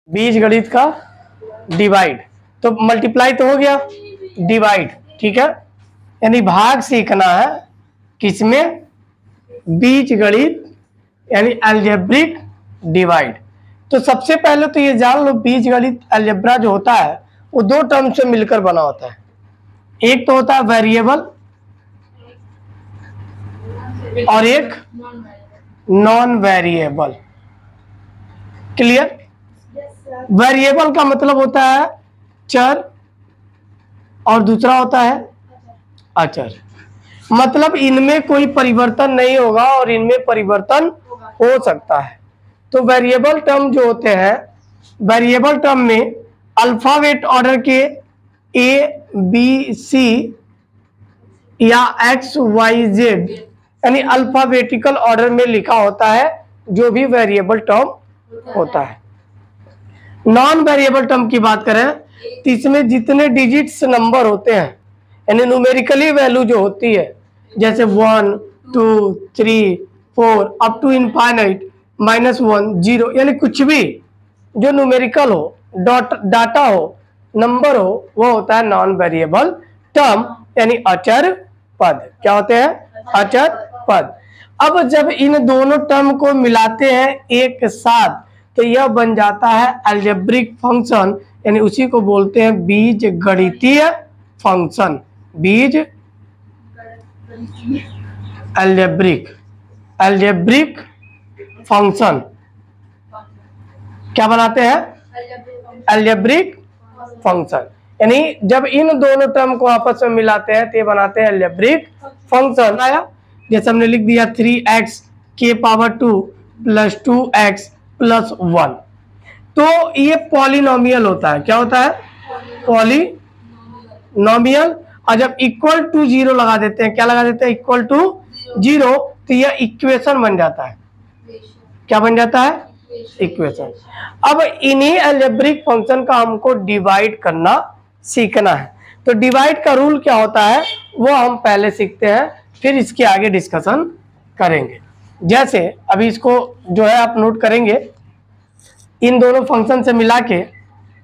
बीजगणित का डिवाइड, तो मल्टीप्लाई तो हो गया, डिवाइड, ठीक है, यानी भाग सीखना है किसमें, बीजगणित यानी अलजेब्रिक डिवाइड। तो सबसे पहले तो ये जान लो बीजगणित अलजेब्रा जो होता है वो दो टर्म से मिलकर बना होता है। एक तो होता है वेरिएबल और एक नॉन वेरिएबल। क्लियर? वेरिएबल का मतलब होता है चर और दूसरा होता है अचर, मतलब इनमें कोई परिवर्तन नहीं होगा और इनमें परिवर्तन हो सकता है। तो वेरिएबल टर्म जो होते हैं, वेरिएबल टर्म में अल्फाबेट ऑर्डर के ए बी सी या एक्स वाई जेड यानी अल्फाबेटिकल ऑर्डर में लिखा होता है जो भी वेरिएबल टर्म होता है। नॉन वेरिएबल टर्म की बात करें तो इसमें जितने डिजिट्स नंबर होते हैं यानी न्यूमेरिकली वैल्यू जो होती है, जैसे 1 2 3 4 अप टू इनफाइनाइट -1 0, यानी कुछ भी जो न्यूमेरिकल हो, डाटा हो, नंबर हो, वो होता है नॉन वेरिएबल टर्म यानी अचर पद। क्या होते हैं? अचर पद। अब जब इन दोनों टर्म को मिलाते हैं एक साथ तो यह बन जाता है अलजेब्रिक फंक्शन, यानी उसी को बोलते हैं बीजगणितीय फंक्शन। बीज अलजेब्रिक फंक्शन क्या बनाते हैं? अलजेब्रिक फंक्शन, यानी जब इन दोनों टर्म को आपस में मिलाते हैं तो ये बनाते हैं अलजेब्रिक फंक्शन। आया जैसे हमने लिख दिया 3x के पावर 2 प्लस 2x प्लस 1, तो ये पॉलिनोमियल होता है। क्या होता है? पॉलिनोमियल। और जब इक्वल टू 0 लगा देते हैं, क्या लगा देते हैं? इक्वल टू 0, तो यह इक्वेशन बन जाता है। क्या बन जाता है? इक्वेशन। अब इन्हीं अलजेब्रिक फंक्शन का हमको डिवाइड करना सीखना है। तो डिवाइड का रूल क्या होता है वो हम पहले सीखते हैं, फिर इसके आगे डिस्कशन करेंगे। जैसे अभी इसको जो है आप नोट करेंगे, इन दोनों फंक्शन से मिला के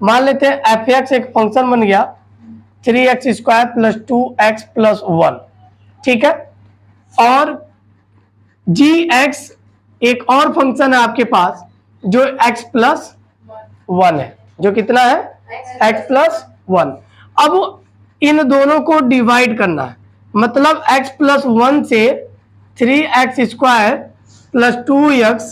मान लेते हैं f(x) एक फंक्शन बन गया 3x² प्लस 2x प्लस 1, ठीक है, और gx एक और फंक्शन है आपके पास जो x प्लस 1 है, जो कितना है? x plus 1। अब इन दोनों को डिवाइड करना है, मतलब x प्लस 1 से 3x² प्लस 2x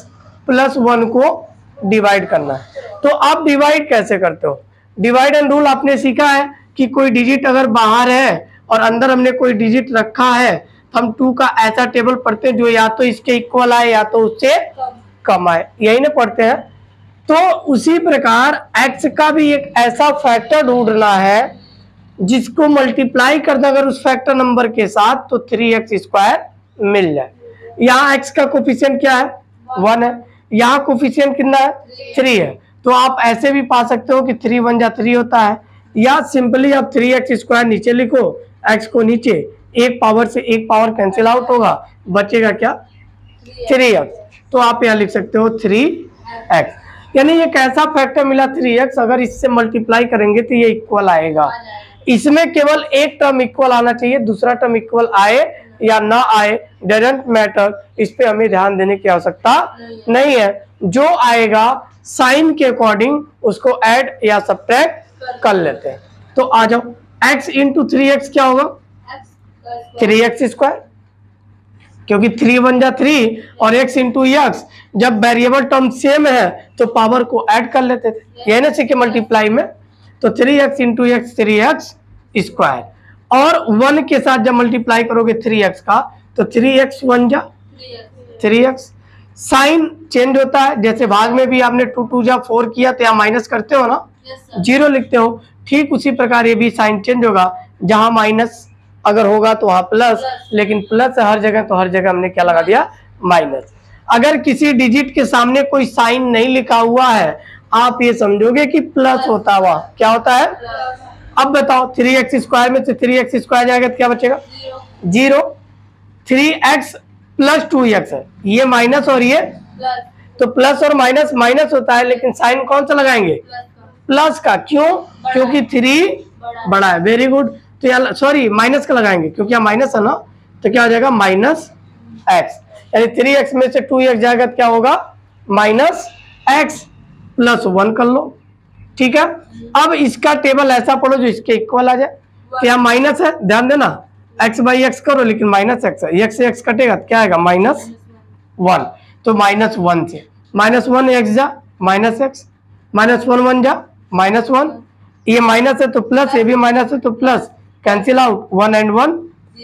प्लस 1 को डिवाइड करना है। तो आप डिवाइड कैसे करते हो? डिवाइड एंड रूल आपने सीखा है कि कोई डिजिट अगर बाहर है और अंदर हमने कोई डिजिट रखा है तो हम 2 का ऐसा टेबल पढ़ते हैं जो या तो इसके इक्वल आए या तो उससे कम आए, यही ना पढ़ते हैं। तो उसी प्रकार x का भी एक ऐसा फैक्टर ढूंढना है जिसको मल्टीप्लाई करना अगर उस फैक्टर नंबर के साथ तो 3x² मिल जाए। यहाँ x का कोफिशिएंट क्या है? 1 है, यहाँ कोफिशिएंट कितना है? 3 है। तो आप ऐसे भी पा सकते हो कि 3 1 जा 3 होता है, या सिंपली आप 3x² नीचे लिखो, x को नीचे, एक पावर से एक पावर कैंसिल आउट होगा, बचेगा क्या? 3x। तो आप यहाँ लिख सकते हो 3x, यानी ये कैसा फैक्टर मिला 3x, अगर इससे मल्टीप्लाई करेंगे तो ये इक्वल आएगा। इसमें केवल एक टर्म इक्वल आना चाहिए, दूसरा टर्म इक्वल आए या ना आए डजंट मैटर, इस पे हमें ध्यान देने की आवश्यकता नहीं है। जो आएगा साइन के अकॉर्डिंग उसको ऐड या सब्ट्रैक्ट कर लेते हैं। तो आ जाओ, x इंटू 3x क्या होगा? 3x², क्योंकि 3 1 जा 3 और x इंटू x, जब वेरिएबल टर्म सेम है तो पावर को ऐड कर लेते थे, यही ना सीखे मल्टीप्लाई में। तो 3x इंटू x 3x², और 1 के साथ जब मल्टीप्लाई करोगे 3x का तो 3x 1 जा 3x। साइन चेंज होता है, जैसे भाग में भी आपने 2 2 जा 4 किया तो यहाँ माइनस करते हो ना, 0 लिखते हो, ठीक उसी प्रकार ये भी साइन चेंज होगा, जहां माइनस अगर होगा तो वहां प्लस, लेकिन प्लस हर जगह तो हर जगह हमने क्या लगा दिया? माइनस। अगर किसी डिजिट के सामने कोई साइन नहीं लिखा हुआ है आप ये समझोगे कि प्लस होता हुआ, क्या होता है? अब बताओ 3x² में से 3x² जाएगा तो क्या बचेगा? 0। 3x प्लस 2x है, ये माइनस और ये तो प्लस और माइनस माइनस होता है, लेकिन साइन कौन सा लगाएंगे? प्लस का। क्यों? क्योंकि 3 बड़ा है। Very good. तो यहाँ सॉरी माइनस का लगाएंगे क्योंकि यहाँ माइनस है ना, तो क्या हो जाएगा माइनस एक्स, यानी 3x में से 2x जाएगा तो क्या होगा माइनस एक्स प्लस 1 कर लो। ठीक है, अब इसका टेबल ऐसा पढ़ो जो इसके इक्वल आ जाए। तो यहाँ माइनस है, ध्यान देना, x बाई एक्स करो लेकिन माइनस एक्स है, x से x कटेगा तो क्या आएगा -1। तो -1 से -1 एक्स जा माइनस एक्स, -1 1 जा -1, ये माइनस है तो प्लस, ये भी माइनस है तो प्लस, कैंसिल आउट, 1 and 1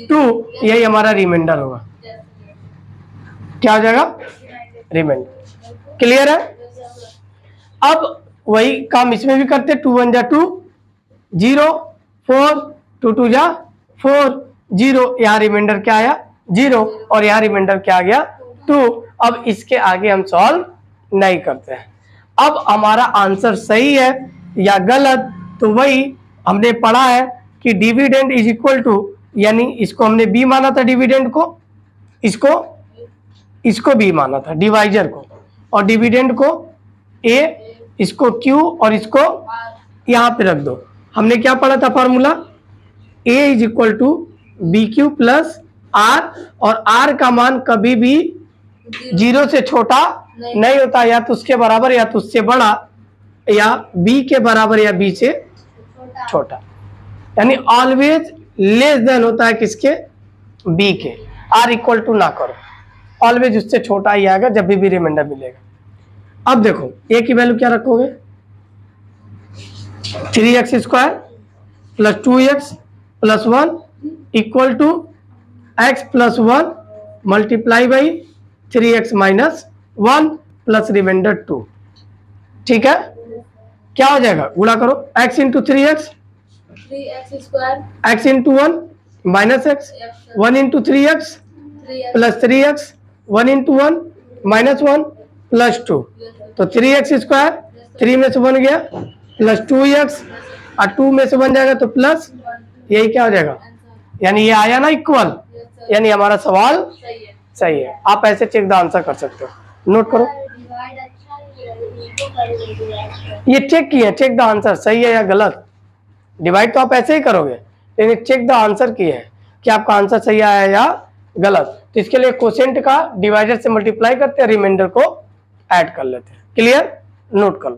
2, यही हमारा रिमाइंडर होगा। क्या हो जाएगा? रिमाइंडर। क्लियर है? अब वही काम इसमें भी करते, 2 1 जा 2 0 4 2 2 जा 4 0, यहाँ रिमाइंडर क्या आया 0 और यहाँ रिमाइंडर क्या आ गया 2। अब इसके आगे हम सॉल्व नहीं करते हैं। अब हमारा आंसर सही है या गलत, तो वही हमने पढ़ा है कि डिविडेंड इज इक्वल टू, यानी इसको हमने बी माना था डिविडेंड को, इसको बी माना था डिवाइजर को, और डिविडेंड को ए, इसको क्यू और इसको यहाँ पे रख दो। हमने क्या पढ़ा था formula? A is equal to B Q plus R, और आर का मान कभी भी 0 से छोटा नहीं होता, या तो उसके बराबर या तो उससे बड़ा, या बी के बराबर या बी से छोटा, यानी ऑलवेज लेस देन होता है किसके? बी के। आर इक्वल टू ना करो, ऑलवेज उससे छोटा ही आएगा जब भी रिमाइंडर मिलेगा। अब देखो ए की वैल्यू क्या रखोगे? 3x square plus 2x plus 1 equal to x plus 1 multiply by 3x minus 1 plus remainder 2। ठीक है, क्या हो जाएगा? गुणा करो, x into 3x 3x square, x into 1 minus x, 1 into 3x plus 3x, 1 into 1 minus 1 plus 2, तो 3x square 3 में से 1 गया प्लस 2x, और 2 में से 1 जाएगा तो प्लस, यही क्या हो जाएगा? यानी ये आया ना इक्वल, यानी हमारा सवाल सही है। आप ऐसे चेक द आंसर कर सकते हो, नोट करो। ये चेक किए, चेक द आंसर सही है या गलत। डिवाइड तो आप ऐसे ही करोगे, लेकिन चेक द आंसर किए हैं कि आपका आंसर सही आया या गलत। तो इसके लिए क्वोशिएंट का डिवाइडर से मल्टीप्लाई करते हैं, रिमाइंडर को ऐड कर लेते हैं। क्लियर? नोट कर लो।